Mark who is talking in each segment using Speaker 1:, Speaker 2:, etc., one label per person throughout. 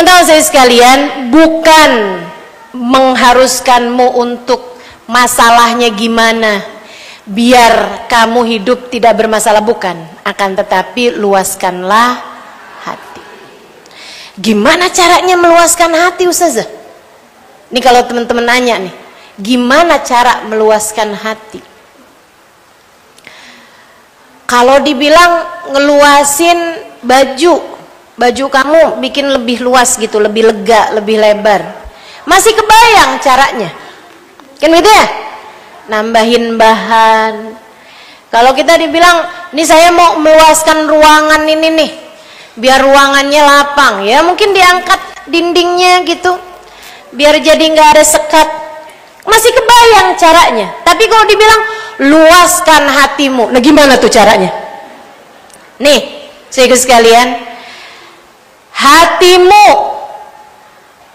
Speaker 1: Teman-teman saya sekalian, bukan mengharuskanmu untuk masalahnya gimana biar kamu hidup tidak bermasalah, bukan. Akan tetapi luaskanlah hati. Gimana caranya meluaskan hati, Ustazah? Ini kalau teman-teman nanya nih, gimana cara meluaskan hati? Kalau dibilang ngeluasin baju kamu bikin lebih luas gitu, lebih lega, lebih lebar, masih kebayang caranya kan gitu ya, nambahin bahan. Kalau kita dibilang nih saya mau meluaskan ruangan ini nih biar ruangannya lapang, ya mungkin diangkat dindingnya gitu biar jadi nggak ada sekat, masih kebayang caranya. Tapi kalau dibilang luaskan hatimu, nah gimana tuh caranya? Nih saudara sekalian, hatimu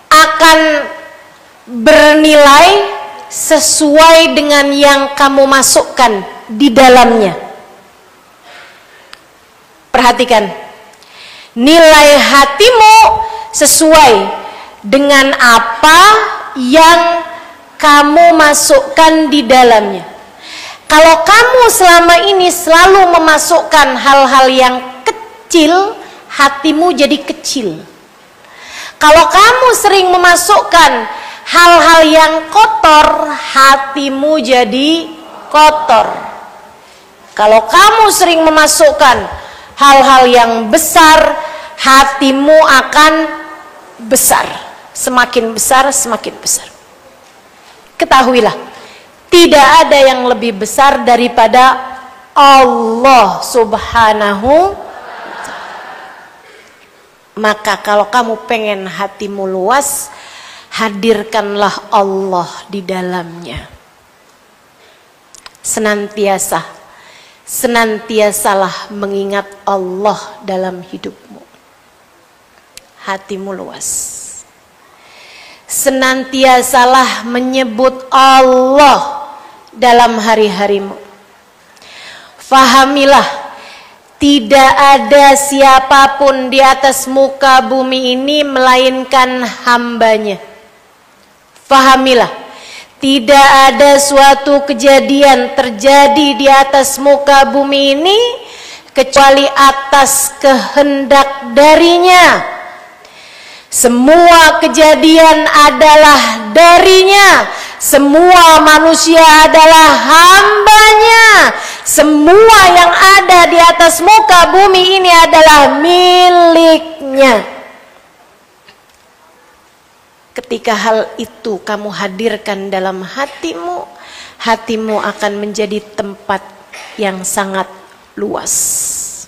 Speaker 1: akan bernilai sesuai dengan yang kamu masukkan di dalamnya. Perhatikan, nilai hatimu sesuai dengan apa yang kamu masukkan di dalamnya. Kalau kamu selama ini selalu memasukkan hal-hal yang kecil, hatimu jadi kecil. Kalau kamu sering memasukkan hal-hal yang kotor, hatimu jadi kotor. Kalau kamu sering memasukkan hal-hal yang besar, hatimu akan besar. Semakin besar, semakin besar. Ketahuilah, tidak ada yang lebih besar daripada Allah Subhanahu. Maka kalau kamu pengen hatimu luas, hadirkanlah Allah di dalamnya. Senantiasalah mengingat Allah dalam hidupmu. Hatimu luas. Senantiasalah menyebut Allah dalam hari-harimu. Fahamilah, tidak ada siapapun di atas muka bumi ini melainkan hambanya. Fahamilah, tidak ada suatu kejadian terjadi di atas muka bumi ini kecuali atas kehendak darinya. Semua kejadian adalah darinya. Semua manusia adalah hambanya. Semua yang ada di atas muka bumi ini adalah miliknya. Ketika hal itu kamu hadirkan dalam hatimu, hatimu akan menjadi tempat yang sangat luas.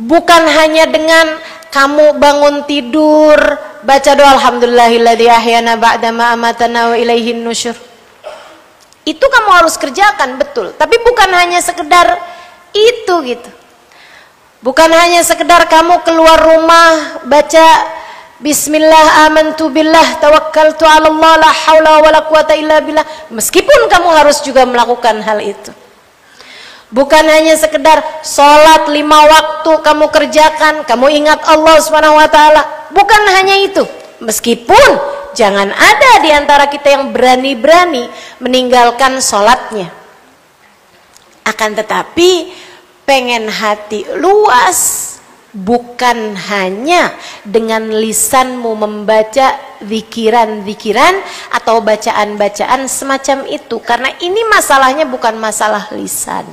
Speaker 1: Bukan hanya dengan kamu bangun tidur baca doa alhamdulillahilladzi ahyana ba'dama amatana wa ilaihin nusyur. Itu kamu harus kerjakan, betul. Tapi bukan hanya sekedar itu gitu. Bukan hanya sekedar kamu keluar rumah baca bismillah amantu billah tawakkaltu 'ala Allah la haula wala quwata illa billah. Meskipun kamu harus juga melakukan hal itu. Bukan hanya sekedar sholat 5 waktu kamu kerjakan, kamu ingat Allah SWT. Bukan hanya itu. Meskipun jangan ada di antara kita yang berani-berani meninggalkan sholatnya. Akan tetapi pengen hati luas, bukan hanya dengan lisanmu membaca zikiran-zikiran atau bacaan-bacaan semacam itu. Karena ini masalahnya bukan masalah lisan,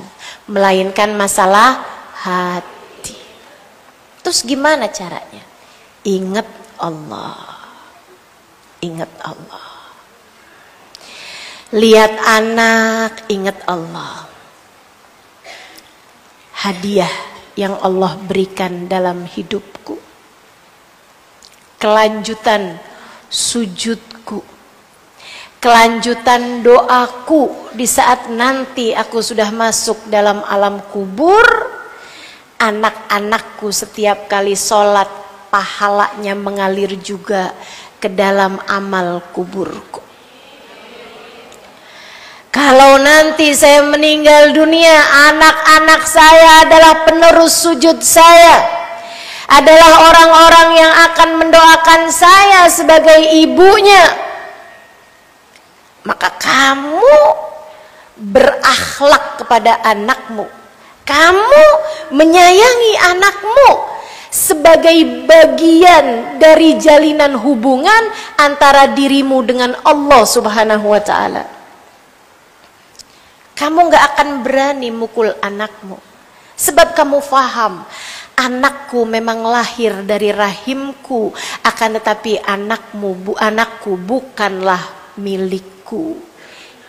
Speaker 1: melainkan masalah hati. Terus gimana caranya? Ingat Allah. Ingat Allah. Lihat anak, ingat Allah. Hadiah yang Allah berikan dalam hidupku. Kelanjutan sujudku. Kelanjutan doaku di saat nanti aku sudah masuk dalam alam kubur. Anak-anakku setiap kali sholat pahalanya mengalir juga ke dalam amal kuburku. Kalau nanti saya meninggal dunia, anak-anak saya adalah penerus sujud saya. adalah orang-orang yang akan mendoakan saya sebagai ibunya. Maka kamu berakhlak kepada anakmu, kamu menyayangi anakmu sebagai bagian dari jalinan hubungan antara dirimu dengan Allah Subhanahu wa ta'ala. Kamu gak akan berani mukul anakmu, sebab kamu faham, anakku memang lahir dari rahimku, akan tetapi anakku bukanlah milikku,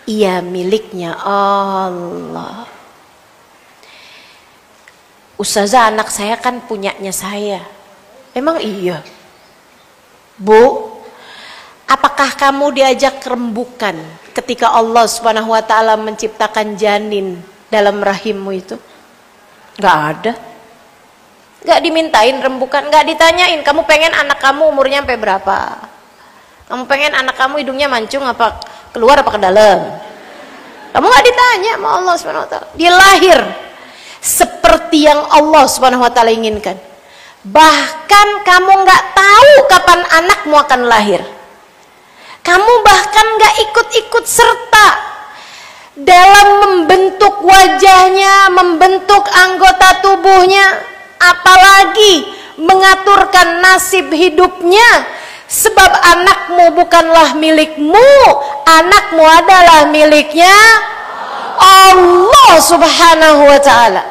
Speaker 1: ia miliknya Allah. Ustazah, anak saya kan punyanya saya. Emang iya? Bu, apakah kamu diajak rembukan ketika Allah Subhanahu wa ta'ala menciptakan janin dalam rahimmu itu? Gak ada. Gak dimintain rembukan, gak ditanyain kamu pengen anak kamu umurnya sampai berapa, kamu pengen anak kamu hidungnya mancung apa keluar apa ke dalam. Kamu gak ditanya sama Allah Subhanahu wa ta'ala. Dia lahir seperti yang Allah Subhanahu wa ta'ala inginkan. Bahkan kamu gak tahu kapan anakmu akan lahir. Kamu bahkan gak ikut-ikut serta dalam membentuk wajahnya, membentuk anggota tubuhnya, apalagi mengaturkan nasib hidupnya. Sebab anakmu bukanlah milikmu, anakmu adalah miliknya Allah Subhanahu wa ta'ala.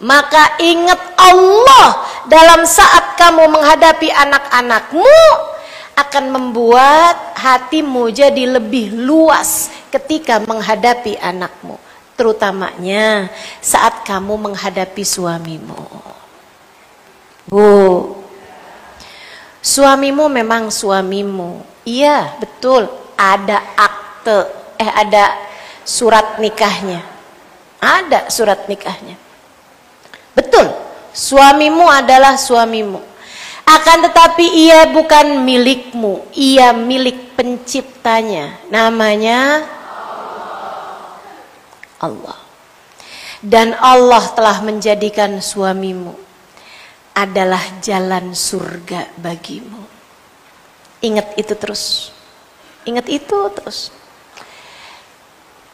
Speaker 1: Maka ingat Allah dalam saat kamu menghadapi anak-anakmu, akan membuat hatimu jadi lebih luas ketika menghadapi anakmu, terutamanya saat kamu menghadapi suamimu. Bu, suamimu memang suamimu. Iya, betul. Ada akte, ada surat nikahnya. Ada surat nikahnya. Betul. Suamimu adalah suamimu. Akan tetapi ia bukan milikmu. Ia milik penciptanya. Namanya Allah. Dan Allah telah menjadikan suamimu adalah jalan surga bagimu. Ingat itu terus. Ingat itu terus.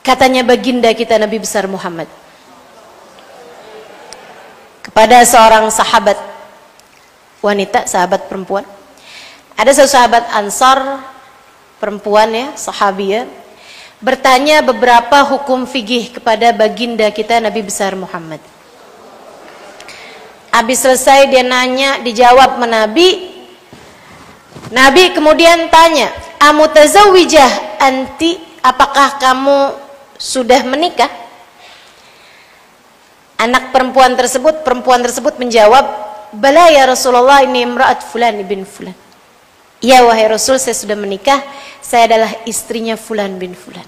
Speaker 1: Katanya baginda kita Nabi besar Muhammad kepada seorang sahabat wanita, sahabat perempuan. Ada seorang sahabat Ansar perempuan ya, sahabiah, bertanya beberapa hukum fikih kepada baginda kita Nabi besar Muhammad. Habis selesai dia nanya, dijawab Nabi. Nabi kemudian tanya, "Amutazawwijah anti? Apakah kamu sudah menikah?" Perempuan tersebut menjawab, "Bala ya Rasulullah, ini imra'at fulan ibn fulan." Ya wahai Rasul, saya sudah menikah, saya adalah istrinya fulan bin fulan.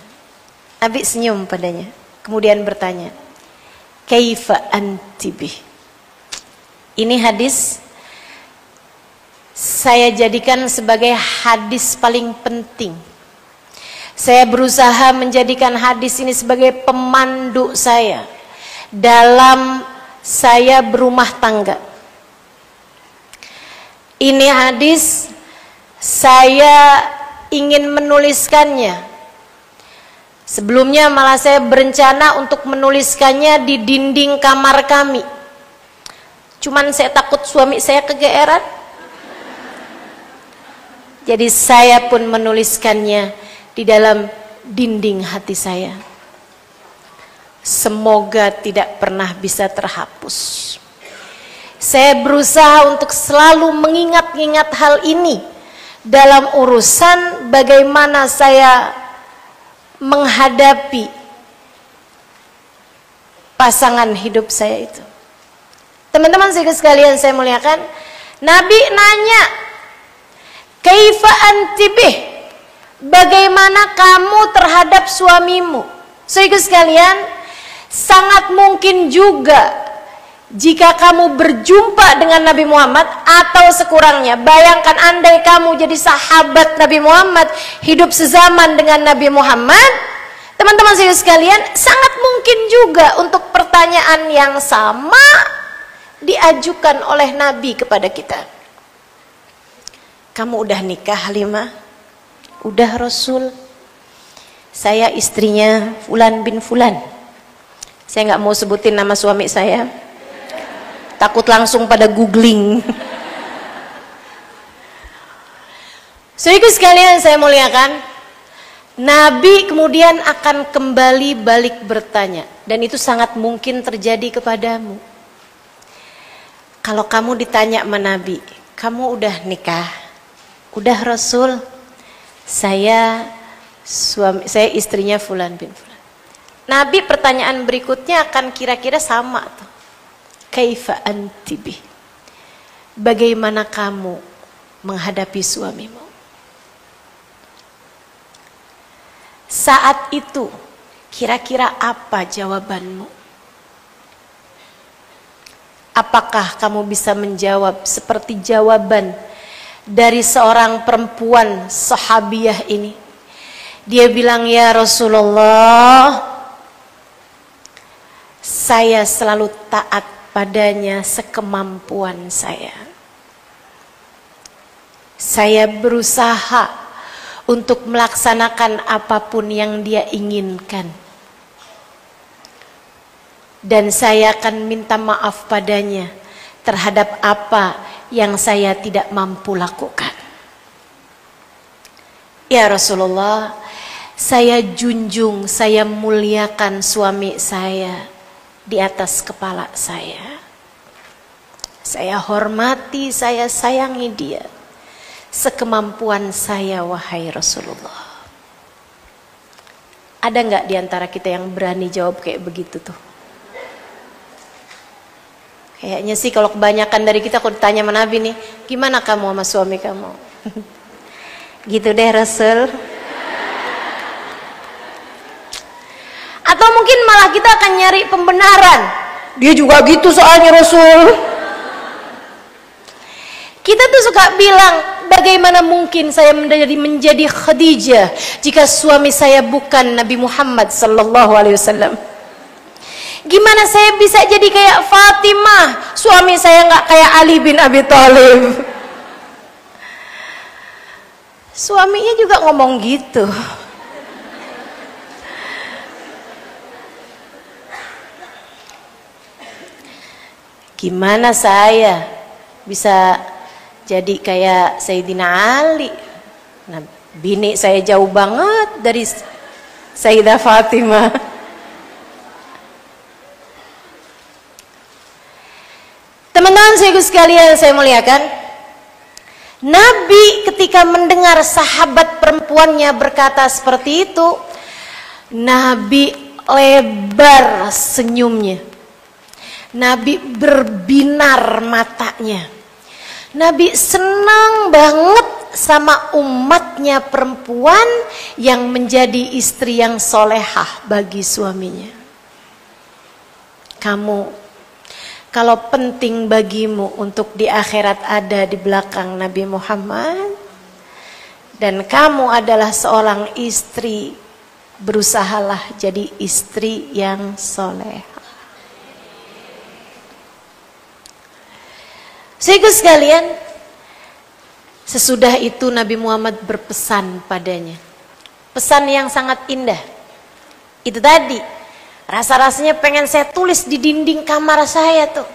Speaker 1: Nabi senyum padanya, kemudian bertanya, "Kaifa anti bih?" Ini hadis saya jadikan sebagai hadis paling penting. Saya berusaha menjadikan hadis ini sebagai pemandu saya dalam saya berumah tangga. Ini hadis saya ingin menuliskannya. Sebelumnya malah saya berencana untuk menuliskannya di dinding kamar kami. Cuman saya takut suami saya kegeeran. Jadi saya pun menuliskannya di dalam dinding hati saya. Semoga tidak pernah bisa terhapus. Saya berusaha untuk selalu mengingat-ingat hal ini dalam urusan bagaimana saya menghadapi pasangan hidup saya itu. Teman-teman sekalian saya muliakan, Nabi nanya, "Kaifa anti bih?" Bagaimana kamu terhadap suamimu? Saudara sekalian, sangat mungkin juga jika kamu berjumpa dengan Nabi Muhammad atau sekurangnya, bayangkan andai kamu jadi sahabat Nabi Muhammad, hidup sezaman dengan Nabi Muhammad, teman-teman sekalian, sangat mungkin juga untuk pertanyaan yang sama diajukan oleh Nabi kepada kita. Kamu udah nikah, Halimah? Udah, Rasul. Saya istrinya Fulan bin Fulan. Saya nggak mau sebutin nama suami saya, takut langsung pada googling. Saudaraku sekalian saya muliakan, Nabi kemudian akan kembali balik bertanya, dan itu sangat mungkin terjadi kepadamu. Kalau kamu ditanya sama Nabi, kamu udah nikah? Udah, Rasul. Saya istrinya Fulan bin Fulan. Nabi pertanyaan berikutnya akan kira-kira sama tuh. Kaifa anti bih? Bagaimana kamu menghadapi suamimu? Saat itu kira-kira apa jawabanmu? Apakah kamu bisa menjawab seperti jawaban dari seorang perempuan sahabiyah ini? Dia bilang, ya Rasulullah, saya selalu taat padanya sekemampuan saya. Saya berusaha untuk melaksanakan apapun yang dia inginkan. Dan saya akan minta maaf padanya terhadap apa yang saya tidak mampu lakukan. Ya Rasulullah, saya junjung, saya muliakan suami saya di atas kepala saya. Saya hormati, saya sayangi dia sekemampuan saya, wahai Rasulullah. Ada nggak di antara kita yang berani jawab kayak begitu tuh? Kayaknya sih kalau kebanyakan dari kita kalau ditanya sama Nabi nih, gimana kamu sama suami kamu? Gitu deh Rasul. Atau mungkin malah kita akan nyari pembenaran. Dia juga gitu soalnya Rasul. Kita tuh suka bilang, bagaimana mungkin saya menjadi Khadijah jika suami saya bukan Nabi Muhammad sallallahu alaihi wasallam? Gimana saya bisa jadi kayak Fatimah? Suami saya nggak kayak Ali bin Abi Thalib. Suaminya juga ngomong gitu. Gimana saya bisa jadi kayak Sayyidina Ali? Nah, bini saya jauh banget dari Sayyidah Fatimah. Teman-teman saya sekalian saya muliakan, Nabi ketika mendengar sahabat perempuannya berkata seperti itu, Nabi lebar senyumnya, Nabi berbinar matanya, Nabi senang banget sama umatnya perempuan yang menjadi istri yang solehah bagi suaminya. Kamu, kalau penting bagimu untuk di akhirat ada di belakang Nabi Muhammad, dan kamu adalah seorang istri, berusahalah jadi istri yang soleh. Saudara sekalian, sesudah itu Nabi Muhammad berpesan padanya, pesan yang sangat indah. Itu tadi, rasa-rasanya pengen saya tulis di dinding kamar saya tuh.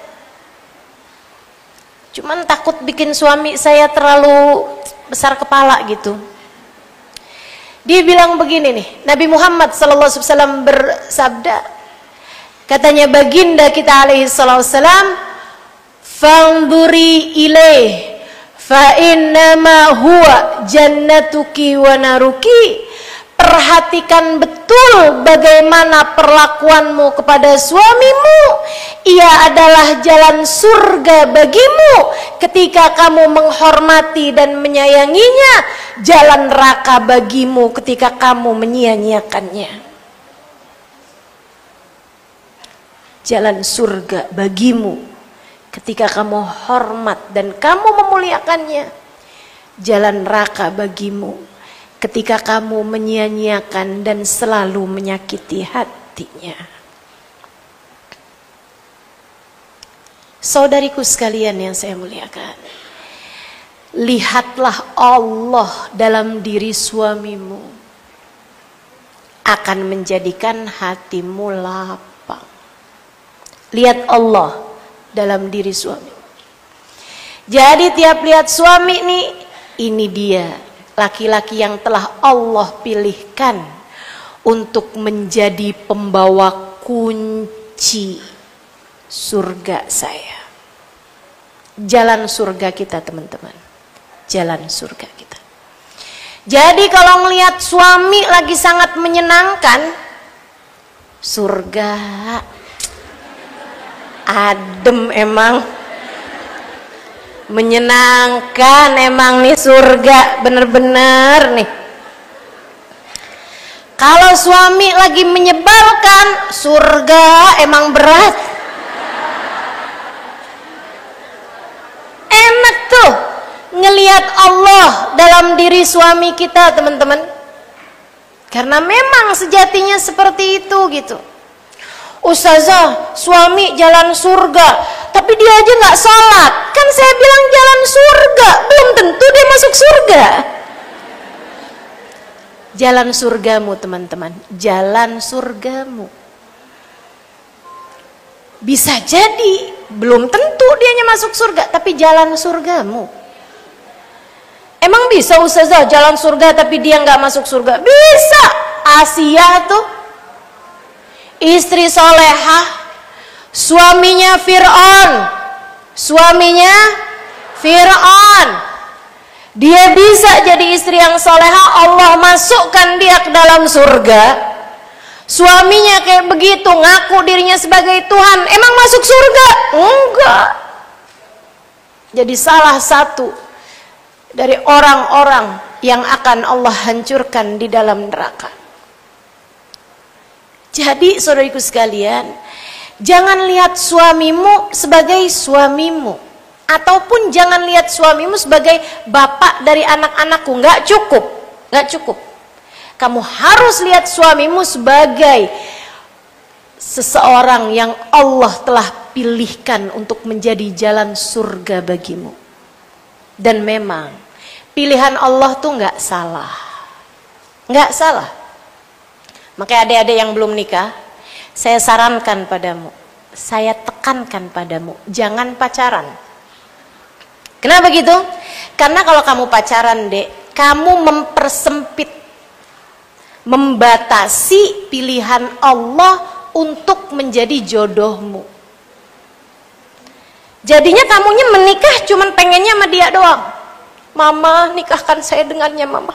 Speaker 1: Cuman takut bikin suami saya terlalu besar kepala gitu. Dia bilang begini nih, Nabi Muhammad SAW bersabda, katanya baginda kita alaihi salam, "Fanzuri ilaih fa innama huwa jannatuki wa naruki." Perhatikan betul bagaimana perlakuanmu kepada suamimu. Ia adalah jalan surga bagimu ketika kamu menghormati dan menyayanginya, jalan neraka bagimu ketika kamu menyia-nyiakannya. Jalan surga bagimu ketika kamu hormat dan kamu memuliakannya, jalan neraka bagimu ketika kamu menyia-nyiakan dan selalu menyakiti hatinya. Saudariku sekalian yang saya muliakan, lihatlah Allah dalam diri suamimu, akan menjadikan hatimu lapang. Lihat Allah dalam diri suami. Jadi tiap lihat suami nih, ini dia laki-laki yang telah Allah pilihkan untuk menjadi pembawa kunci surga saya. Jalan surga kita teman-teman, jalan surga kita. Jadi kalau melihat suami lagi sangat menyenangkan, surga adem emang, menyenangkan emang nih surga, bener-bener nih. Kalau suami lagi menyebalkan, surga emang berat. Enak tuh ngelihat Allah dalam diri suami kita teman-teman, karena memang sejatinya seperti itu gitu. Ustazah, suami jalan surga tapi dia aja nggak sholat. Kan saya bilang jalan surga, belum tentu dia masuk surga. Jalan surgamu teman-teman, jalan surgamu. Bisa jadi belum tentu dianya masuk surga, tapi jalan surgamu. Emang bisa Ustazah jalan surga tapi dia nggak masuk surga? Bisa. Asia tuh istri solehah, suaminya Fir'aun, dia bisa jadi istri yang solehah, Allah masukkan dia ke dalam surga. Suaminya kayak begitu, ngaku dirinya sebagai Tuhan, emang masuk surga? Enggak. Jadi salah satu dari orang-orang yang akan Allah hancurkan di dalam neraka. Jadi saudariku sekalian, jangan lihat suamimu sebagai suamimu, ataupun jangan lihat suamimu sebagai bapak dari anak-anakku. Nggak cukup. Kamu harus lihat suamimu sebagai seseorang yang Allah telah pilihkan untuk menjadi jalan surga bagimu. Dan memang pilihan Allah tuh nggak salah. Makanya adik-adik yang belum nikah, saya sarankan padamu, saya tekankan padamu, jangan pacaran. Kenapa gitu? Karena kalau kamu pacaran, Dek, kamu membatasi pilihan Allah untuk menjadi jodohmu. Jadinya kamunya menikah cuman pengennya sama dia doang. Mama, nikahkan saya dengannya, Mama.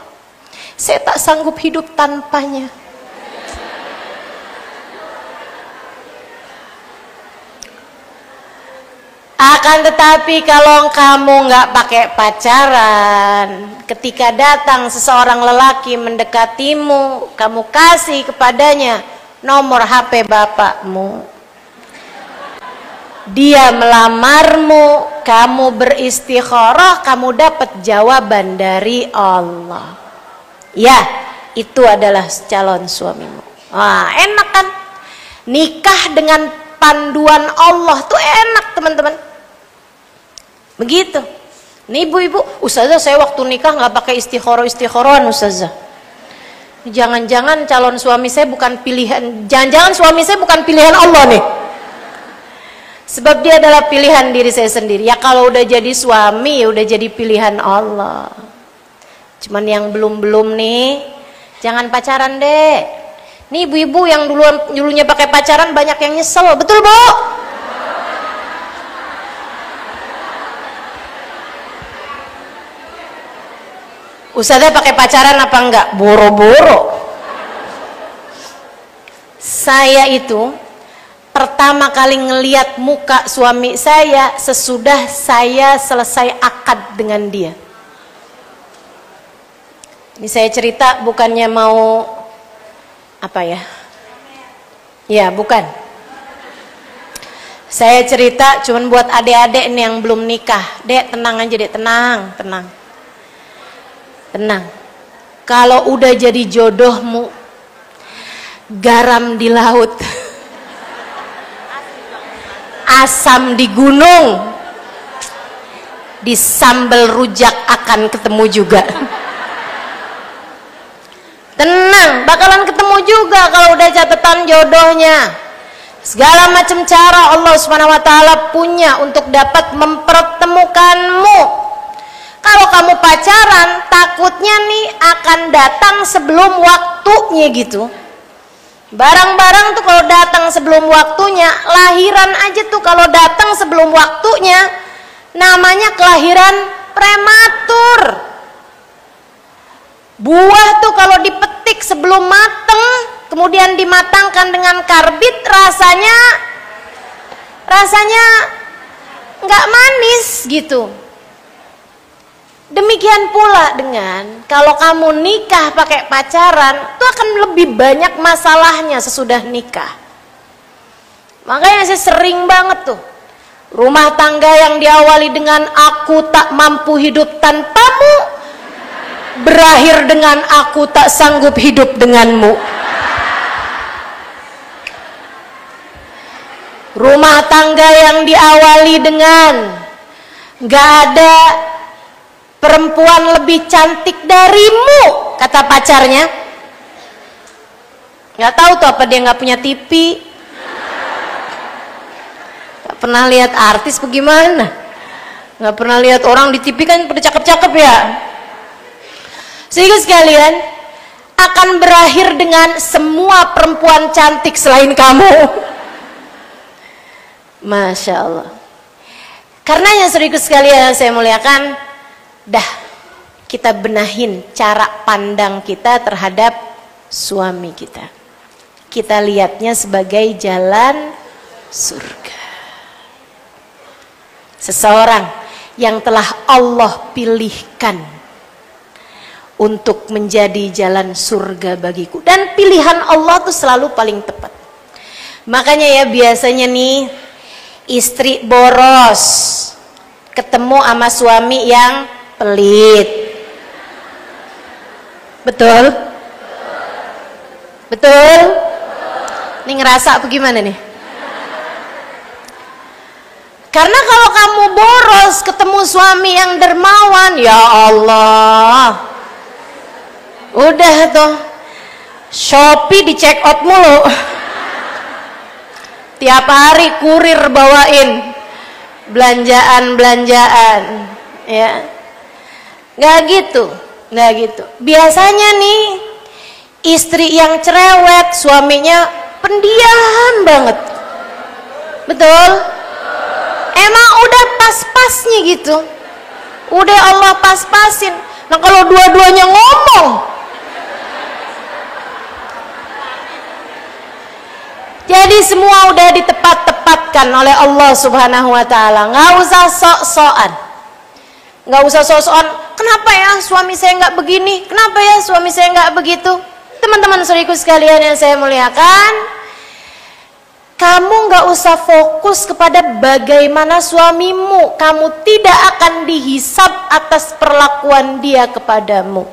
Speaker 1: Saya tak sanggup hidup tanpanya. Akan tetapi kalau kamu nggak pakai pacaran, ketika datang seseorang lelaki mendekatimu, kamu kasih kepadanya nomor HP bapakmu, dia melamarmu, kamu beristikharah, kamu dapat jawaban dari Allah. Ya, itu adalah calon suamimu. Wah, enak kan? Nikah dengan panduan Allah tuh enak teman-teman. Begitu. Nih ibu-ibu, Ustazah saya waktu nikah nggak pakai istikharah-istikharan Ustazah. Jangan-jangan calon suami saya bukan pilihan, jangan-jangan suami saya bukan pilihan Allah nih. Sebab dia adalah pilihan diri saya sendiri. Ya kalau udah jadi suami, udah jadi pilihan Allah. Cuman yang belum-belum nih, jangan pacaran deh. Nih ibu-ibu yang dulunya pakai pacaran banyak yang nyesel, betul Bu? Ustazah pakai pacaran apa enggak? Boro-boro. Saya itu pertama kali ngeliat muka suami saya sesudah saya selesai akad dengan dia. Ini saya cerita bukannya mau apa ya? Ya, bukan. Saya cerita cuman buat adik-adik nih yang belum nikah. Dek, tenang aja, Dek, tenang. Kalau udah jadi jodohmu, garam di laut. asam di gunung, di sambal rujak akan ketemu juga. Tenang, bakalan ketemu juga kalau udah catatan jodohnya. Segala macam cara Allah Subhanahu wa taala punya untuk dapat mempertemukanmu. Kalau kamu pacaran, takutnya nih akan datang sebelum waktunya gitu. Barang-barang tuh kalau datang sebelum waktunya, lahiran aja tuh kalau datang sebelum waktunya, namanya kelahiran prematur. Buah tuh kalau dipetik sebelum mateng, kemudian dimatangkan dengan karbit, rasanya nggak manis gitu. Demikian pula dengan kalau kamu nikah pakai pacaran, itu akan lebih banyak masalahnya sesudah nikah. Makanya saya sering banget tuh, rumah tangga yang diawali dengan aku tak mampu hidup tanpamu, berakhir dengan aku tak sanggup hidup denganmu. Rumah tangga yang diawali dengan gak ada perempuan lebih cantik darimu, kata pacarnya. Gak tahu tuh apa dia gak punya TV, gak pernah lihat artis bagaimana, gak pernah lihat orang di TV kan pada cakep-cakep ya. Sehingga sekalian akan berakhir dengan semua perempuan cantik selain kamu. Masya Allah. Karenanya saudaraku sekalian saya muliakan, dah kita benahin cara pandang kita terhadap suami kita. Kita lihatnya sebagai jalan surga. Seseorang yang telah Allah pilihkan untuk menjadi jalan surga bagiku, dan pilihan Allah tuh selalu paling tepat. Makanya ya biasanya nih istri boros ketemu sama suami yang pelit. Betul? Betul? Ini ngerasa bagaimana nih? Karena kalau kamu boros ketemu suami yang dermawan, ya Allah, udah tuh Shopee di check out mulu. Tiap hari kurir bawain belanjaan ya. Nggak gitu. Biasanya nih istri yang cerewet, suaminya pendiam banget. Betul? Emang udah pas-pasnya gitu. Udah Allah pas-pasin. Nah kalau dua-duanya ngomong, jadi semua udah ditepat-tepatkan oleh Allah Subhanahu wa taala. Nggak usah sok-sokan. Nggak usah sok-sokan. Kenapa ya suami saya nggak begini? Kenapa ya suami saya nggak begitu? Teman-teman saudariku sekalian yang saya muliakan, kamu nggak usah fokus kepada bagaimana suamimu. Kamu tidak akan dihisab atas perlakuan dia kepadamu.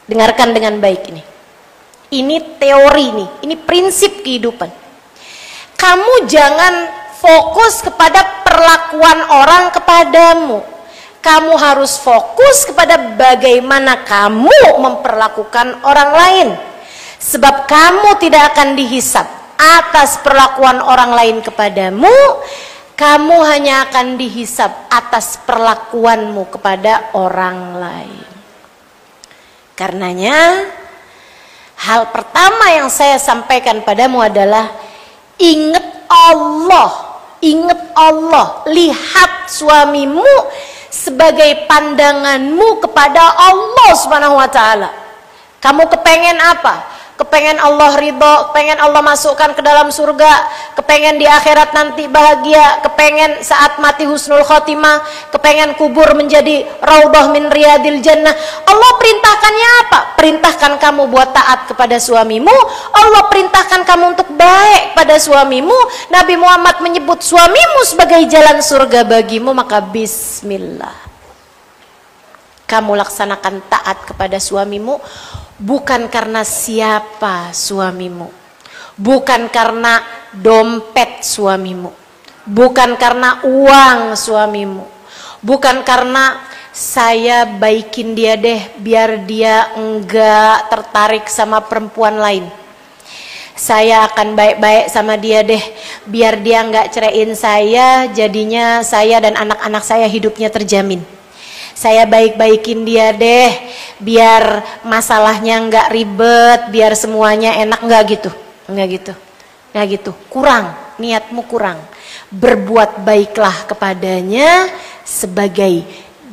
Speaker 1: Dengarkan dengan baik ini. Ini teori nih, ini prinsip kehidupan. Kamu jangan fokus kepada perlakuan orang kepadamu. Kamu harus fokus kepada bagaimana kamu memperlakukan orang lain. Sebab kamu tidak akan dihisab atas perlakuan orang lain kepadamu. Kamu hanya akan dihisab atas perlakuanmu kepada orang lain. Karenanya, hal pertama yang saya sampaikan padamu adalah ingat Allah, lihat suamimu sebagai pandanganmu kepada Allah Subhanahu wa taala. Kamu kepengen apa? Kepengen Allah ridho, kepengen Allah masukkan ke dalam surga, kepengen di akhirat nanti bahagia, kepengen saat mati husnul khotimah, kepengen kubur menjadi raudhah min riyadil jannah. Allah perintahkannya apa? Perintahkan kamu buat taat kepada suamimu. Allah perintahkan kamu untuk baik pada suamimu. Nabi Muhammad menyebut suamimu sebagai jalan surga bagimu, maka bismillah, kamu laksanakan taat kepada suamimu. Bukan karena siapa suamimu, bukan karena dompet suamimu, bukan karena uang suamimu, bukan karena saya baikin dia deh biar dia enggak tertarik sama perempuan lain, saya akan baik-baik sama dia deh biar dia enggak ceraiin saya, jadinya saya dan anak-anak saya hidupnya terjamin. Saya baik-baikin dia deh biar masalahnya enggak ribet, biar semuanya enak. Enggak gitu, kurang, niatmu kurang. Berbuat baiklah kepadanya sebagai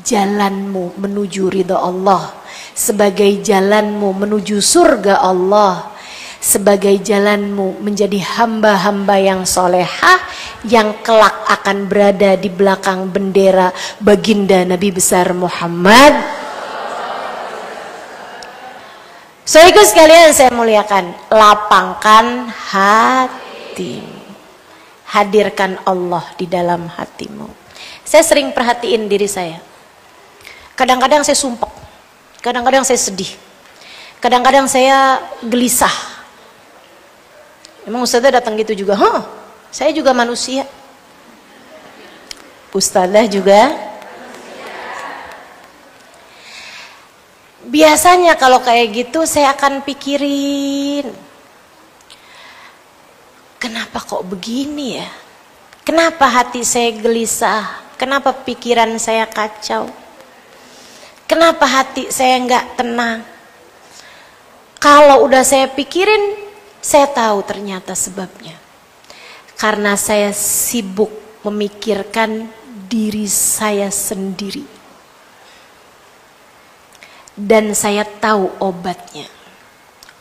Speaker 1: jalanmu menuju ridha Allah, sebagai jalanmu menuju surga Allah, sebagai jalanmu menjadi hamba-hamba yang solehah yang kelak akan berada di belakang bendera baginda Nabi besar Muhammad. Saudaraku sekalian saya muliakan, lapangkan hatimu, hadirkan Allah di dalam hatimu. Saya sering perhatiin diri saya, kadang-kadang saya sumpek, kadang-kadang saya sedih, kadang-kadang saya gelisah. Emang Ustazah datang gitu juga? Saya juga manusia. Ustazah juga. Biasanya kalau kayak gitu saya akan pikirin, kenapa kok begini ya? Kenapa hati saya gelisah? Kenapa pikiran saya kacau? Kenapa hati saya nggak tenang? Kalau udah saya pikirin, saya tahu ternyata sebabnya. Karena saya sibuk memikirkan diri saya sendiri. Dan saya tahu obatnya.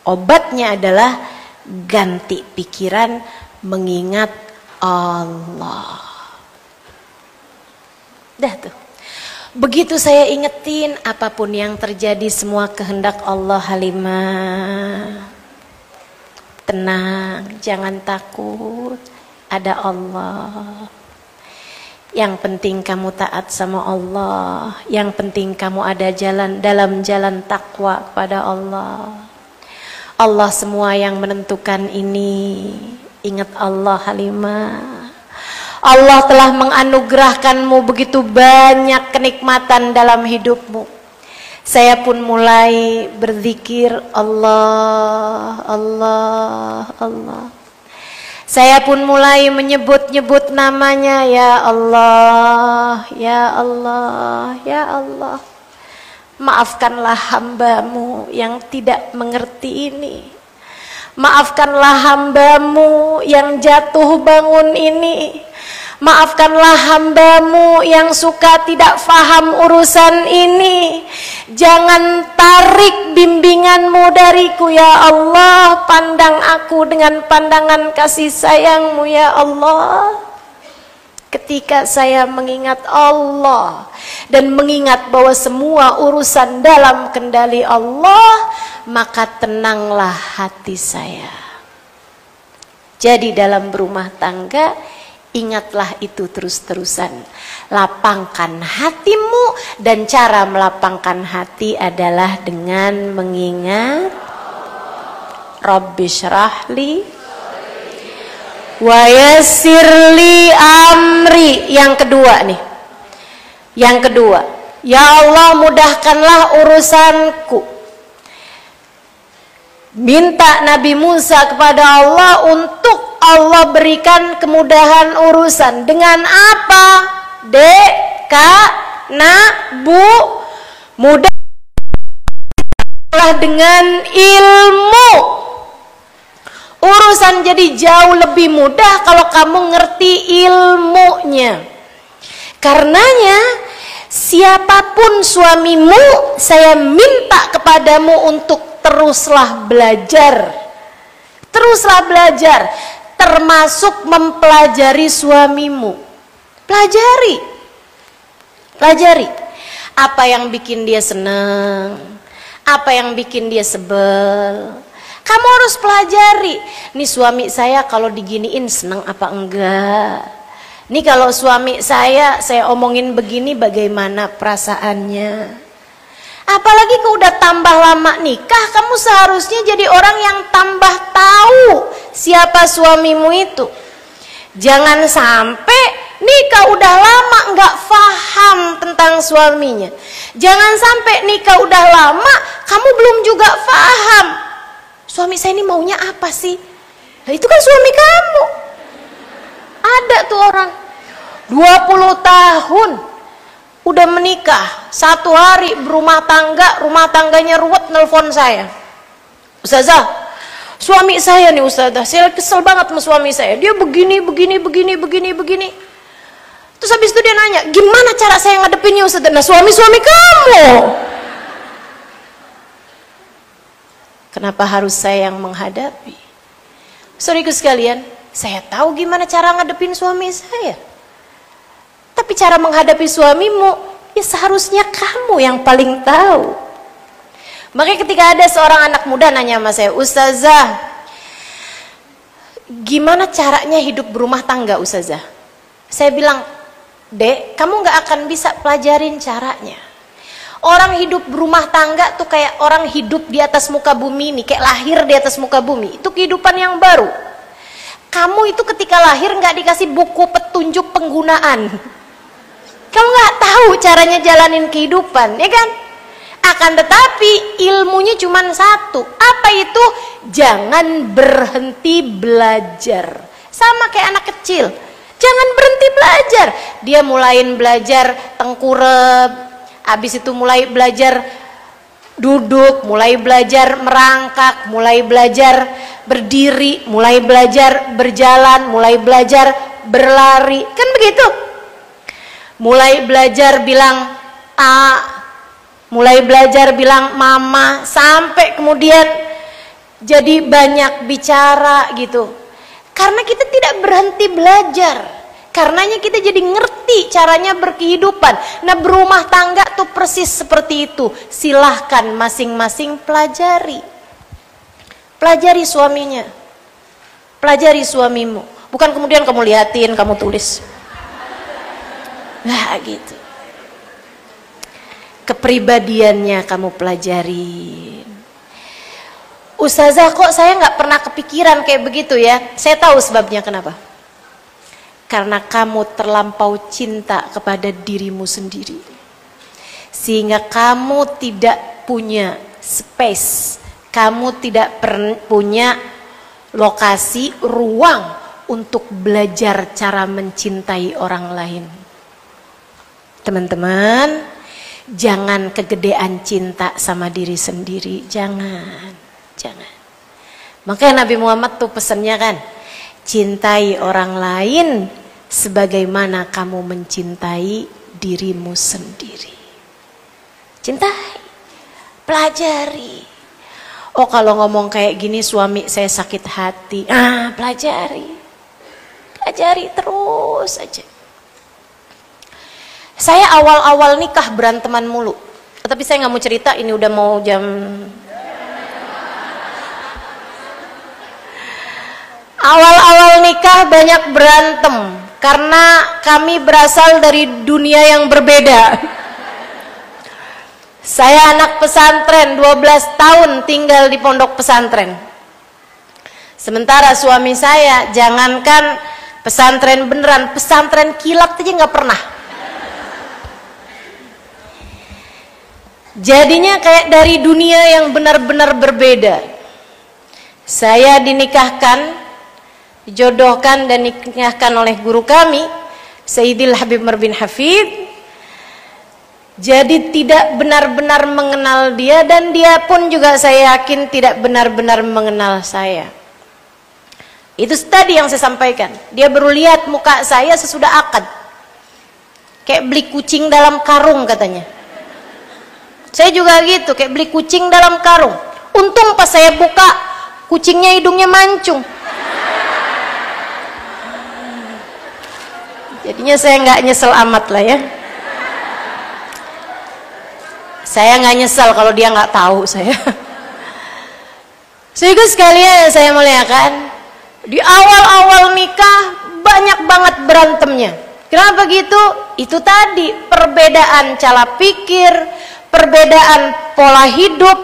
Speaker 1: Obatnya adalah ganti pikiran mengingat Allah. Dah tuh. Begitu saya ingetin, apapun yang terjadi semua kehendak Allah. Halimah, tenang, jangan takut, ada Allah. Yang penting kamu taat sama Allah, yang penting kamu ada dalam jalan takwa kepada Allah. Allah semua yang menentukan ini. Ingat Allah Halimah. Allah telah menganugerahkanmu begitu banyak kenikmatan dalam hidupmu. Saya pun mulai berzikir Allah, Allah, Allah. Saya pun mulai menyebut-nyebut namanya, ya Allah, ya Allah, ya Allah. Maafkanlah hambamu yang tidak mengerti ini. Maafkanlah hambamu yang jatuh bangun ini. Maafkanlah hambamu yang suka tidak faham urusan ini. Jangan tarik bimbinganmu dariku ya Allah. Pandang aku dengan pandangan kasih sayangmu ya Allah. Ketika saya mengingat Allah dan mengingat bahwa semua urusan dalam kendali Allah, maka tenanglah hati saya. Jadi dalam berumah tangga, ingatlah itu terus-terusan. Lapangkan hatimu, dan cara melapangkan hati adalah dengan mengingat Rabbi syrahli wa yassirli amri. Yang kedua nih, yang kedua, ya Allah mudahkanlah urusanku. Minta Nabi Musa kepada Allah untuk Allah berikan kemudahan urusan. Dengan apa? Mudah dengan ilmu. Urusan jadi jauh lebih mudah kalau kamu ngerti ilmunya. Karenanya siapapun suamimu, saya minta kepadamu untuk teruslah belajar. Teruslah belajar, termasuk mempelajari suamimu. Pelajari apa yang bikin dia senang, apa yang bikin dia sebel. Kamu harus pelajari, nih suami saya kalau diginiin senang apa enggak. Nih kalau suami saya omongin begini bagaimana perasaannya. Apalagi kalau udah tambah lama nikah, kamu seharusnya jadi orang yang tambah tahu siapa suamimu itu. Jangan sampai nikah udah lama nggak paham tentang suaminya. Jangan sampai nikah udah lama kamu belum juga paham. Suami saya ini maunya apa sih? Nah, itu kan suami kamu. Ada tuh orang 20 tahun udah menikah, 1 hari berumah tangga, rumah tangganya ruwet, nelpon saya. Ustazah, suami saya nih Ustazah, saya kesel banget sama suami saya. Dia begini. Terus habis itu dia nanya, gimana cara saya ngadepinnya Ustazah? Nah, suami kamu. Kenapa harus saya yang menghadapi? Saudaraku sekalian, saya tahu gimana cara ngadepin suami saya. Tapi cara menghadapi suamimu, ya seharusnya kamu yang paling tahu. Makanya ketika ada seorang anak muda nanya sama saya, Ustazah, gimana caranya hidup berumah tangga Ustazah? Saya bilang, Dek, kamu gak akan bisa pelajarin caranya. Orang hidup berumah tangga tuh kayak orang hidup di atas muka bumi ini, kayak lahir di atas muka bumi. Itu kehidupan yang baru. Kamu itu ketika lahir gak dikasih buku petunjuk penggunaan. Kamu nggak tahu caranya jalanin kehidupan, ya kan? Akan tetapi ilmunya cuma satu. Apa itu? Jangan berhenti belajar. Sama kayak anak kecil. Jangan berhenti belajar. Dia mulai belajar tengkurap, habis itu mulai belajar duduk, mulai belajar merangkak, mulai belajar berdiri, mulai belajar berjalan, mulai belajar berlari. Kan begitu? Mulai belajar bilang A, mulai belajar bilang mama, sampai kemudian jadi banyak bicara gitu. Karena kita tidak berhenti belajar. Karenanya kita jadi ngerti caranya berkehidupan. Nah, berumah tangga tuh persis seperti itu. Silahkan masing-masing pelajari. Pelajari suaminya. Pelajari suamimu. Bukan kemudian kamu liatin, kamu tulis. Nah gitu. Kepribadiannya kamu pelajarin. Ustazah, kok saya nggak pernah kepikiran kayak begitu ya? Saya tahu sebabnya kenapa. Karena kamu terlampau cinta kepada dirimu sendiri. Sehingga kamu tidak punya space. Kamu tidak punya lokasi, ruang untuk belajar cara mencintai orang lain. Teman-teman, jangan kegedean cinta sama diri sendiri, jangan. Makanya Nabi Muhammad tuh pesannya kan, cintai orang lain sebagaimana kamu mencintai dirimu sendiri. Cintai, pelajari. Oh, kalau ngomong kayak gini suami saya sakit hati, pelajari terus aja. Saya awal-awal nikah beranteman mulu. Tapi saya nggak mau cerita, ini udah mau jam. Awal-awal nikah banyak berantem. Karena kami berasal dari dunia yang berbeda. Saya anak pesantren, 12 tahun tinggal di pondok pesantren. Sementara suami saya, jangankan pesantren beneran, pesantren kilat aja nggak pernah. Jadinya kayak dari dunia yang benar-benar berbeda. Saya dinikahkan, dijodohkan dan dinikahkan oleh guru kami, Sayyidil Habib Umar bin Hafid. Jadi tidak benar-benar mengenal dia, dan dia pun juga saya yakin tidak benar-benar mengenal saya. Itu tadi yang saya sampaikan. Dia baru lihat muka saya sesudah akad. Kayak beli kucing dalam karung katanya. Saya juga gitu, kayak beli kucing dalam karung. Untung pas saya buka, kucingnya hidungnya mancung. Jadinya saya nggak nyesel amat lah ya. Saya nggak nyesel kalau dia nggak tahu saya. Sehingga sekalian saya muliakan, di awal-awal nikah banyak banget berantemnya. Kenapa gitu? Itu tadi perbedaan cara pikir, perbedaan pola hidup,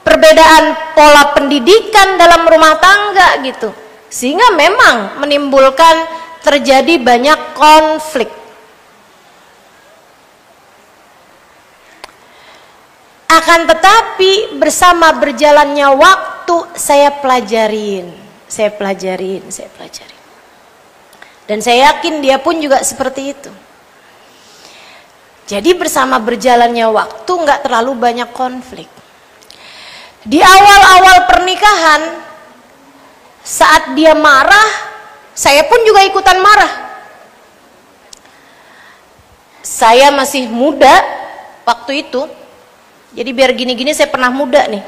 Speaker 1: perbedaan pola pendidikan dalam rumah tangga gitu. Sehingga memang menimbulkan terjadi banyak konflik. Akan tetapi bersama berjalannya waktu saya pelajarin. Dan saya yakin dia pun juga seperti itu. Jadi bersama berjalannya waktu nggak terlalu banyak konflik. Di awal-awal pernikahan, saat dia marah, saya pun juga ikutan marah. Saya masih muda waktu itu. Jadi biar gini-gini saya pernah muda nih.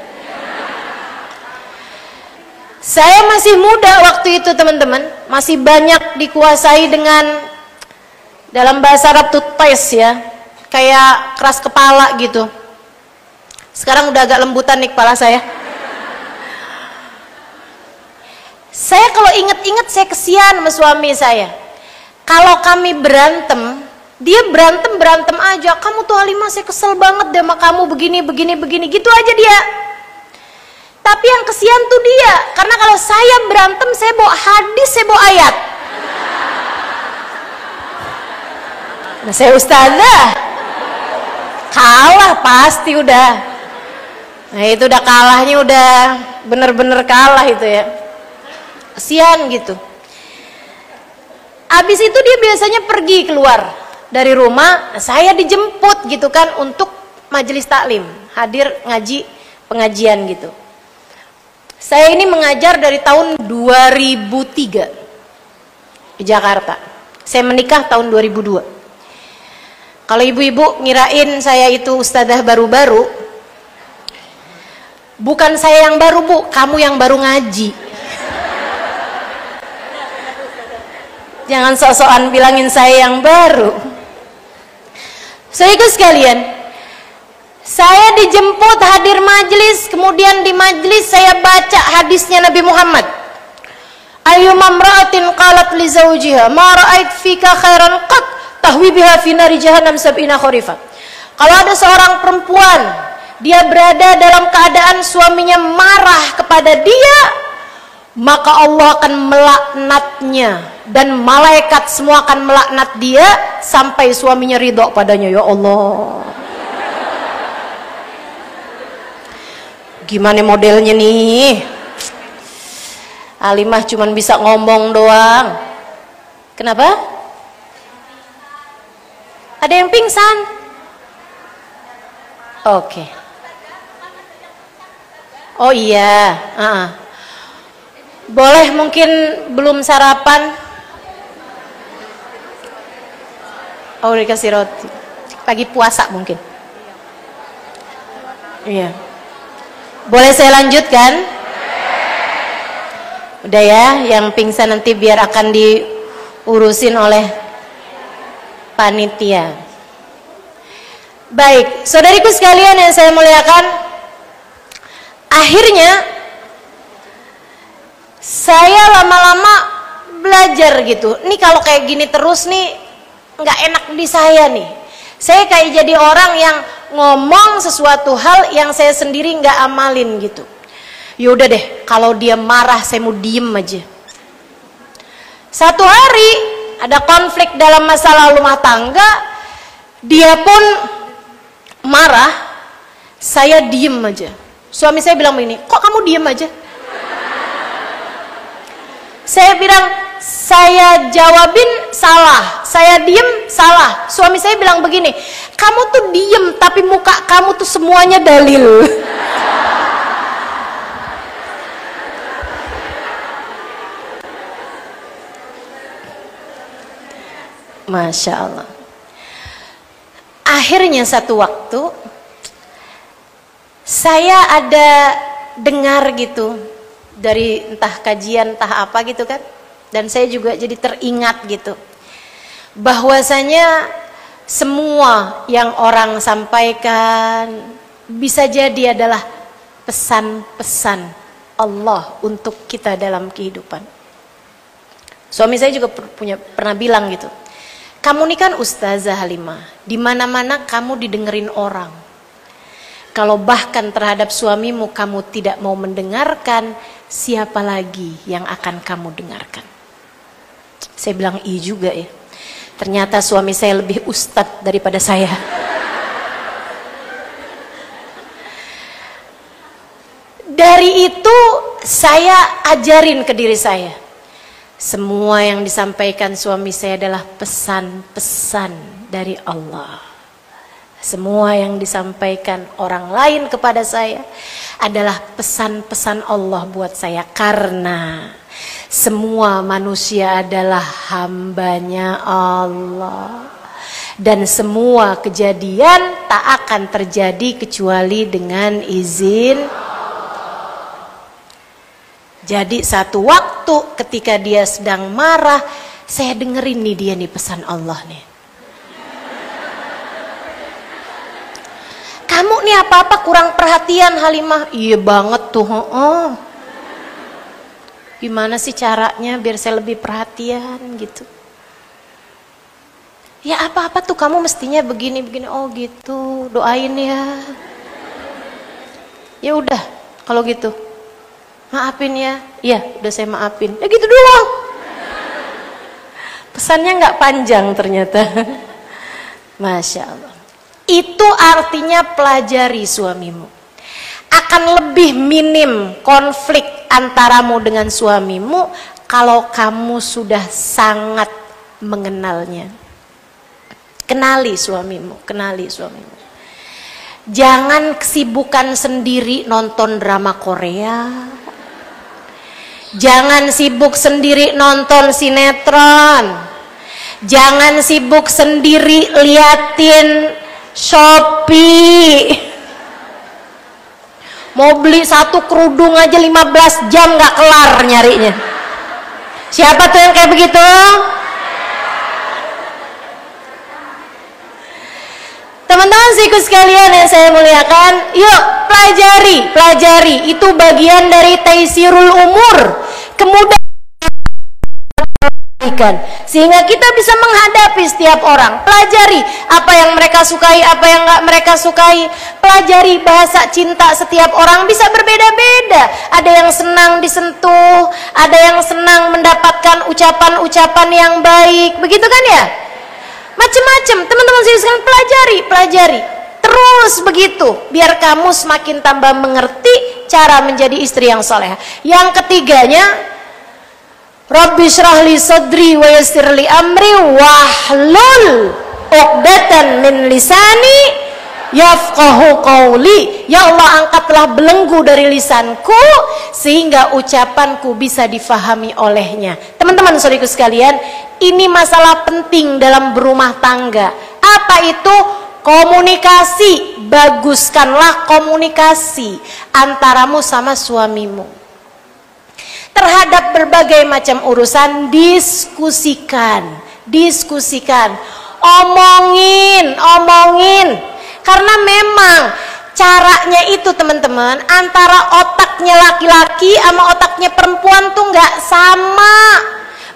Speaker 1: Saya masih muda waktu itu teman-teman. Masih banyak dikuasai dengan, dalam bahasa Arab tuh tes ya. Kayak keras kepala gitu. Sekarang udah agak lembutan nih kepala saya. Saya kalau inget-inget saya kesian sama suami saya. Kalau kami berantem, dia berantem aja. Kamu tuh Halimah, saya kesel banget deh sama kamu begini gitu aja dia. Tapi yang kesian tuh dia, karena kalau saya berantem saya bawa hadis, saya bawa ayat. Nah saya ustazah, kalah pasti udah. Nah itu udah kalahnya, udah bener-bener kalah itu ya. Kesian gitu. Abis itu dia biasanya pergi keluar dari rumah, saya dijemput gitu kan untuk majelis taklim, hadir ngaji pengajian gitu. Saya ini mengajar dari tahun 2003 di Jakarta. Saya menikah tahun 2002. Kalau ibu-ibu ngirain saya itu ustadzah baru-baru, bukan saya yang baru bu, kamu yang baru ngaji. Jangan sok-sokan bilangin saya yang baru. Saudaraku sekalian, saya dijemput hadir majlis, kemudian di majlis saya baca hadisnya Nabi Muhammad. Ayyuma imra'atin qalat li zawjiha ma ra'ait fika khairan qat tahwi biha fi nari jahannam sab'ina kharifa. Kalau ada seorang perempuan, dia berada dalam keadaan suaminya marah kepada dia, maka Allah akan melaknatnya dan malaikat semua akan melaknat dia sampai suaminya ridho padanya. Ya Allah, gimana modelnya nih? Halimah cuman bisa ngomong doang. Kenapa? Ada yang pingsan? Oke. Oh iya, boleh mungkin belum sarapan. Oh dikasih roti. Pagi puasa mungkin. Iya. Boleh saya lanjutkan? Udah ya, yang pingsan nanti biar akan diurusin oleh panitia. Baik, saudariku sekalian yang saya muliakan, akhirnya saya lama-lama belajar gitu. Nih kalau kayak gini terus nih nggak enak di saya nih. Saya kayak jadi orang yang ngomong sesuatu hal yang saya sendiri nggak amalin gitu. Yaudah deh, kalau dia marah saya mau diem aja. Satu hari ada konflik dalam masalah rumah tangga, dia pun marah, saya diem aja. Suami saya bilang begini, kok kamu diem aja? Saya bilang, saya jawabin salah, saya diem salah. Suami saya bilang begini, kamu tuh diem tapi muka kamu tuh semuanya dalil. Masya Allah. Akhirnya satu waktu saya ada dengar gitu dari entah kajian entah apa gitu kan, dan saya juga jadi teringat gitu bahwasanya semua yang orang sampaikan bisa jadi adalah pesan-pesan Allah untuk kita dalam kehidupan. Suami saya juga pernah bilang gitu, kamu ini kan Ustazah Halimah, di mana-mana kamu didengerin orang. Kalau bahkan terhadap suamimu kamu tidak mau mendengarkan, siapa lagi yang akan kamu dengarkan? Saya bilang iya juga ya. Ternyata suami saya lebih ustadz daripada saya. Dari itu saya ajarin ke diri saya. Semua yang disampaikan suami saya adalah pesan-pesan dari Allah. Semua yang disampaikan orang lain kepada saya adalah pesan-pesan Allah buat saya. Karena semua manusia adalah hambanya Allah. Dan semua kejadian tak akan terjadi kecuali dengan izin. Jadi satu waktu ketika dia sedang marah, saya dengerin nih dia nih pesan Allah nih. Kamu nih apa-apa kurang perhatian Halimah. Iya banget tuh. Gimana sih caranya biar saya lebih perhatian gitu. Ya apa-apa tuh kamu mestinya begini-begini. Oh gitu, doain ya. Ya udah kalau gitu. Maafin ya. Iya udah saya maafin. Ya gitu doang. Pesannya nggak panjang ternyata. Masya Allah. Itu artinya pelajari suamimu. Akan lebih minim konflik antaramu dengan suamimu kalau kamu sudah sangat mengenalnya. Kenali suamimu, kenali suamimu. Jangan kesibukan sendiri nonton drama Korea. Jangan sibuk sendiri nonton sinetron. Jangan sibuk sendiri liatin Shopee. Mau beli satu kerudung aja 15 jam gak kelar nyarinya. Siapa tuh yang kayak begitu? Teman-teman sikut sekalian yang saya muliakan, yuk pelajari. Itu bagian dari taisirul umur, kemudahan sehingga kita bisa menghadapi setiap orang. Pelajari apa yang mereka sukai, apa yang nggak mereka sukai. Pelajari bahasa cinta setiap orang bisa berbeda-beda. Ada yang senang disentuh, ada yang senang mendapatkan ucapan-ucapan yang baik, begitu kan ya? Macam-macam, teman-teman sekalian, pelajari terus begitu, biar kamu semakin tambah mengerti cara menjadi istri yang soleh. Yang ketiganya, Rabbi shrah li sadri wa yassir li amri wahlul 'uqdatan min lisani yafqahu qawli. Ya Allah, angkatlah belenggu dari lisanku sehingga ucapanku bisa difahami olehnya. Teman-teman saudaraku sekalian, ini masalah penting dalam berumah tangga. Apa itu? Komunikasi. Baguskanlah komunikasi antaramu sama suamimu. Terhadap berbagai macam urusan, diskusikan. Omongin. Karena memang caranya itu teman-teman, antara otaknya laki-laki sama otaknya perempuan tuh nggak sama.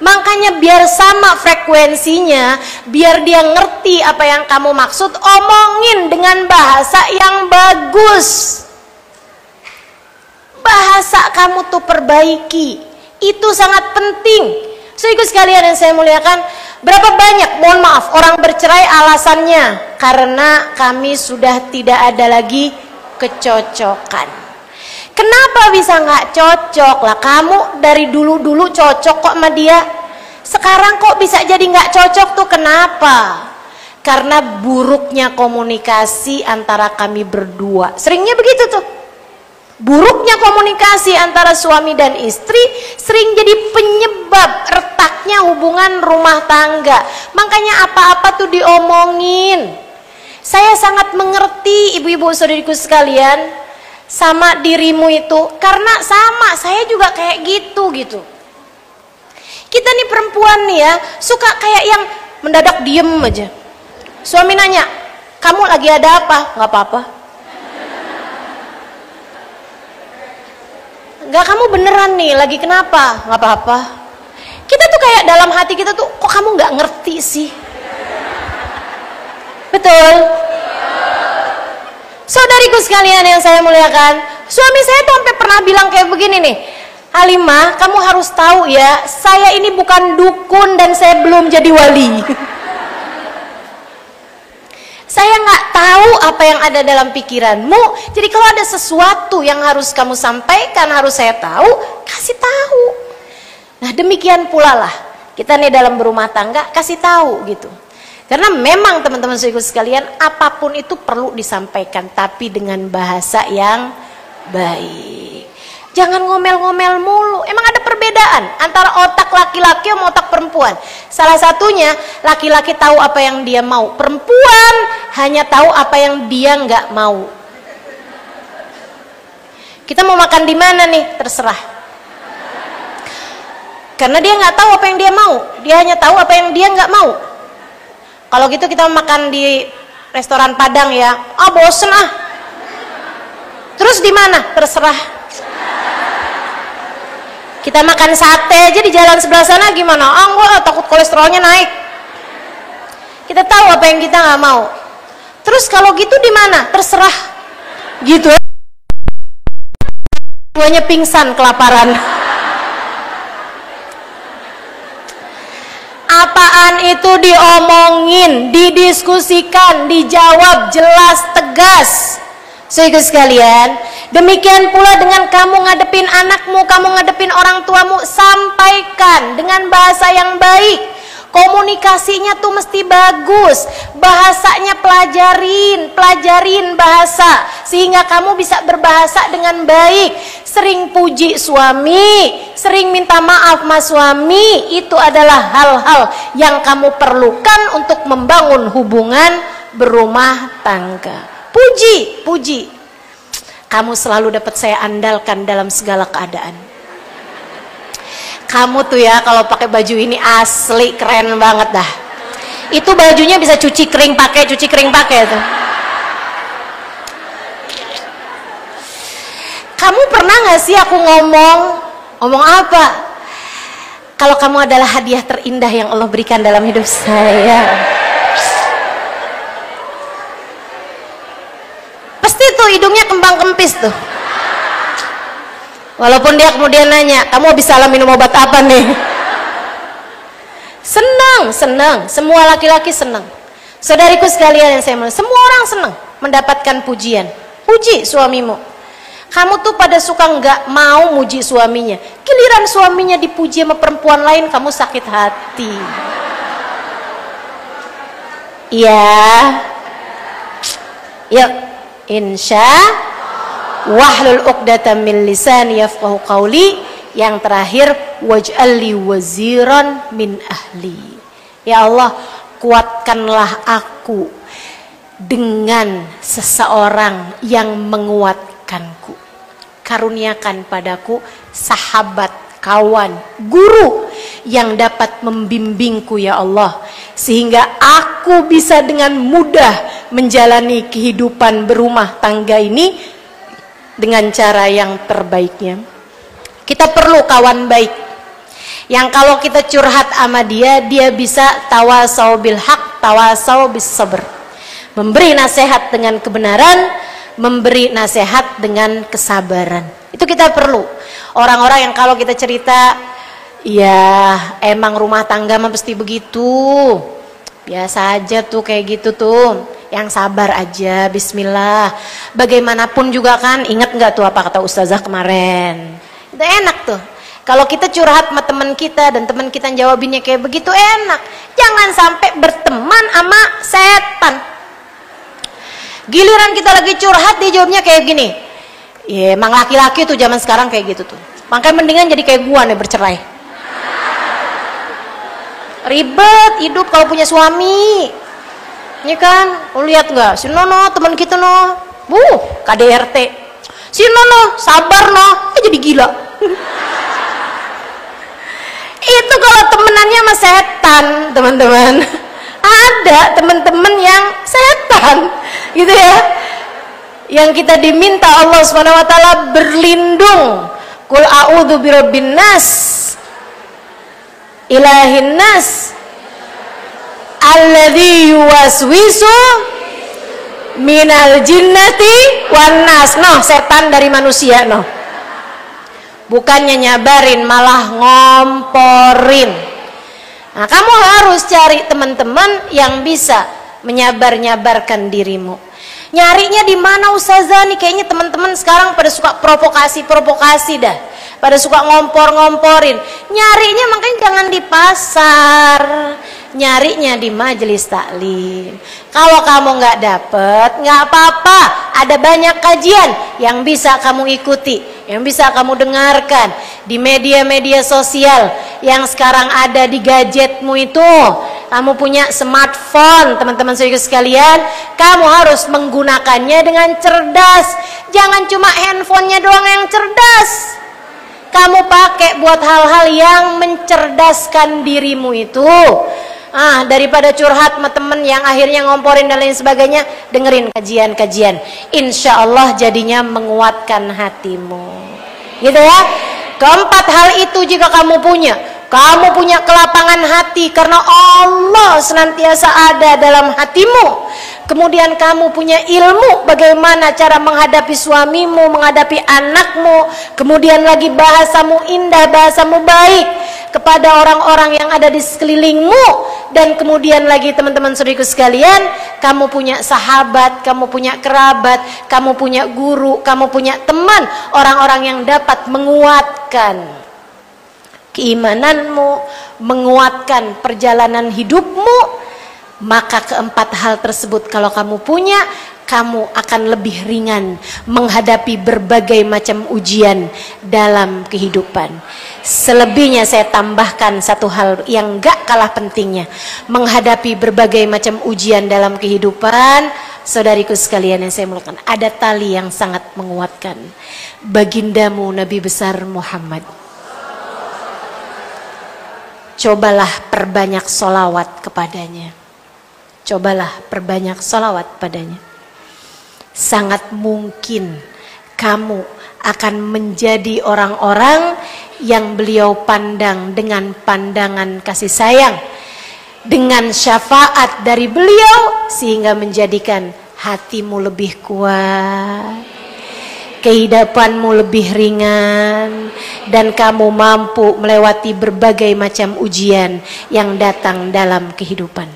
Speaker 1: Makanya biar sama frekuensinya, biar dia ngerti apa yang kamu maksud, omongin dengan bahasa yang bagus. Bahasa kamu tuh perbaiki. Itu sangat penting. Saudaraku sekalian yang saya muliakan, berapa banyak, mohon maaf, orang bercerai alasannya karena kami sudah tidak ada lagi kecocokan. Kenapa bisa nggak cocok lah? Kamu dari dulu cocok kok sama dia. Sekarang kok bisa jadi nggak cocok tuh? Kenapa? Karena buruknya komunikasi antara kami berdua. Seringnya begitu tuh. Buruknya komunikasi antara suami dan istri sering jadi penyebab retaknya hubungan rumah tangga. Makanya apa-apa tuh diomongin. Saya sangat mengerti ibu-ibu saudariku sekalian sama dirimu itu, karena sama saya juga kayak gitu. Kita nih perempuan nih ya, suka kayak yang mendadak diem aja. Suami nanya, kamu lagi ada apa? Nggak apa-apa. Nggak, kamu beneran nih lagi kenapa? Nggak apa-apa. Kita tuh kayak dalam hati kita tuh, kok kamu nggak ngerti sih? Betul? Saudariku sekalian yang saya muliakan, suami saya tuh sampai pernah bilang kayak begini nih, Halimah, kamu harus tahu ya, saya ini bukan dukun dan saya belum jadi wali. Saya nggak tahu apa yang ada dalam pikiranmu. Jadi kalau ada sesuatu yang harus kamu sampaikan, harus saya tahu, kasih tahu. Nah demikian pula lah, kita nih dalam berumah tangga, kasih tahu gitu. Karena memang teman-teman sekalian, apapun itu perlu disampaikan, tapi dengan bahasa yang baik. Jangan ngomel-ngomel mulu. Emang ada perbedaan antara otak laki-laki sama otak perempuan. Salah satunya, laki-laki tahu apa yang dia mau. Perempuan hanya tahu apa yang dia nggak mau. Kita mau makan di mana nih? Terserah. Karena dia nggak tahu apa yang dia mau. Dia hanya tahu apa yang dia nggak mau. Kalau gitu kita makan di restoran Padang ya. Ah bosen ah. Terus di mana? Terserah. Kita makan sate aja di jalan sebelah sana gimana? Ah enggak, takut kolesterolnya naik. Kita tahu apa yang kita nggak mau. Terus kalau gitu di mana? Terserah. Gitu. Semuanya pingsan kelaparan. Apaan itu diomongin, didiskusikan, dijawab jelas tegas. Saudara sekalian, demikian pula dengan kamu ngadepin anakmu, kamu ngadepin orang tuamu, sampaikan dengan bahasa yang baik. Komunikasinya tuh mesti bagus, bahasanya pelajarin bahasa sehingga kamu bisa berbahasa dengan baik. Sering puji suami, sering minta maaf sama suami, itu adalah hal-hal yang kamu perlukan untuk membangun hubungan berumah tangga. Puji, kamu selalu dapat saya andalkan dalam segala keadaan. Kamu tuh ya kalau pakai baju ini asli keren banget dah. Itu bajunya bisa cuci kering pakai tuh. Kamu pernah nggak sih aku ngomong apa? Kalau kamu adalah hadiah terindah yang Allah berikan dalam hidup saya. Pasti tuh hidungnya kembang kempis tuh. Walaupun dia kemudian nanya, kamu habis salah minum obat apa nih? Senang, semua laki-laki senang. Saudariku sekalian yang saya mau, semua orang senang mendapatkan pujian. Puji suamimu. Kamu tuh pada suka nggak mau muji suaminya. Giliran suaminya dipuji sama perempuan lain, kamu sakit hati. Iya. Yuk, insya wahlul uqdatam min lisani yafqahu qawli. Yang terakhir, waj'alli waziran min ahli. Ya Allah, kuatkanlah aku dengan seseorang yang menguatkanku. Karuniakan padaku sahabat, kawan, guru yang dapat membimbingku ya Allah, sehingga aku bisa dengan mudah menjalani kehidupan berumah tangga ini dengan cara yang terbaiknya. Kita perlu kawan baik yang kalau kita curhat sama dia, dia bisa tawasau bil haq, tawasau bis sabr, memberi nasihat dengan kebenaran, memberi nasihat dengan kesabaran. Itu kita perlu. Orang-orang yang kalau kita cerita, ya emang rumah tangga mah pasti begitu, biasa aja tuh kayak gitu tuh, yang sabar aja, bismillah. Bagaimanapun juga kan, ingat nggak tuh apa kata ustazah kemarin? Itu enak tuh. Kalau kita curhat sama teman kita dan teman kita jawabinnya kayak begitu, enak. Jangan sampai berteman sama setan. Giliran kita lagi curhat, dia jawabnya kayak gini. Ya emang laki-laki tuh zaman sekarang kayak gitu tuh. Makanya mendingan jadi kayak gua nih, bercerai. Ribet hidup kalau punya suami. Ini kan, lu lihat nggak? Si Nono teman kita no, KDRT. Si Nono sabar no, jadi gila. Itu kalau temenannya sama setan, teman-teman. Ada teman-teman yang setan, gitu ya. Yang kita diminta Allah SWT berlindung. Qul a'udzu birabbin nas, ilahin nas, alladzi yuwaswisu minal jinnati wan nas. Noh, setan dari manusia noh. bukannya nyabarin malah ngomporin. Nah, kamu harus cari teman-teman yang bisa menyabar-nyabarkan dirimu. Nyarinya di mana Ustazah nih? Kayaknya teman-teman sekarang pada suka provokasi dah. Pada suka ngompor-ngomporin. Nyarinya makanya jangan di pasar. Nyarinya di majelis taklim. Kalau kamu nggak dapet, nggak apa-apa. Ada banyak kajian yang bisa kamu ikuti, yang bisa kamu dengarkan di media-media sosial yang sekarang ada di gadgetmu itu. Kamu punya smartphone, teman-teman sekalian, kamu harus menggunakannya dengan cerdas. Jangan cuma handphonenya doang yang cerdas. Kamu pakai buat hal-hal yang mencerdaskan dirimu itu. Daripada curhat sama temen yang akhirnya ngomporin dan lain sebagainya, dengerin kajian-kajian. Insya Allah jadinya menguatkan hatimu. Gitu ya. Keempat hal itu jika kamu punya kelapangan hati karena Allah senantiasa ada dalam hatimu. Kemudian kamu punya ilmu bagaimana cara menghadapi suamimu, menghadapi anakmu. Kemudian lagi bahasamu indah, bahasamu baik kepada orang-orang yang ada di sekelilingmu. Dan kemudian lagi teman-teman saudaraku sekalian, kamu punya sahabat, kamu punya kerabat, kamu punya guru, kamu punya teman, orang-orang yang dapat menguatkan keimananmu, menguatkan perjalanan hidupmu. Maka keempat hal tersebut kalau kamu punya, kamu akan lebih ringan menghadapi berbagai macam ujian dalam kehidupan. Selebihnya saya tambahkan satu hal yang gak kalah pentingnya. Menghadapi berbagai macam ujian dalam kehidupan, saudariku sekalian yang saya muliakan, ada tali yang sangat menguatkan. Bagindamu Nabi besar Muhammad. Cobalah perbanyak solawat kepadanya. Cobalah perbanyak solawat padanya. Sangat mungkin kamu akan menjadi orang-orang yang beliau pandang dengan pandangan kasih sayang, dengan syafaat dari beliau, sehingga menjadikan hatimu lebih kuat, kehidupanmu lebih ringan, dan kamu mampu melewati berbagai macam ujian yang datang dalam kehidupan.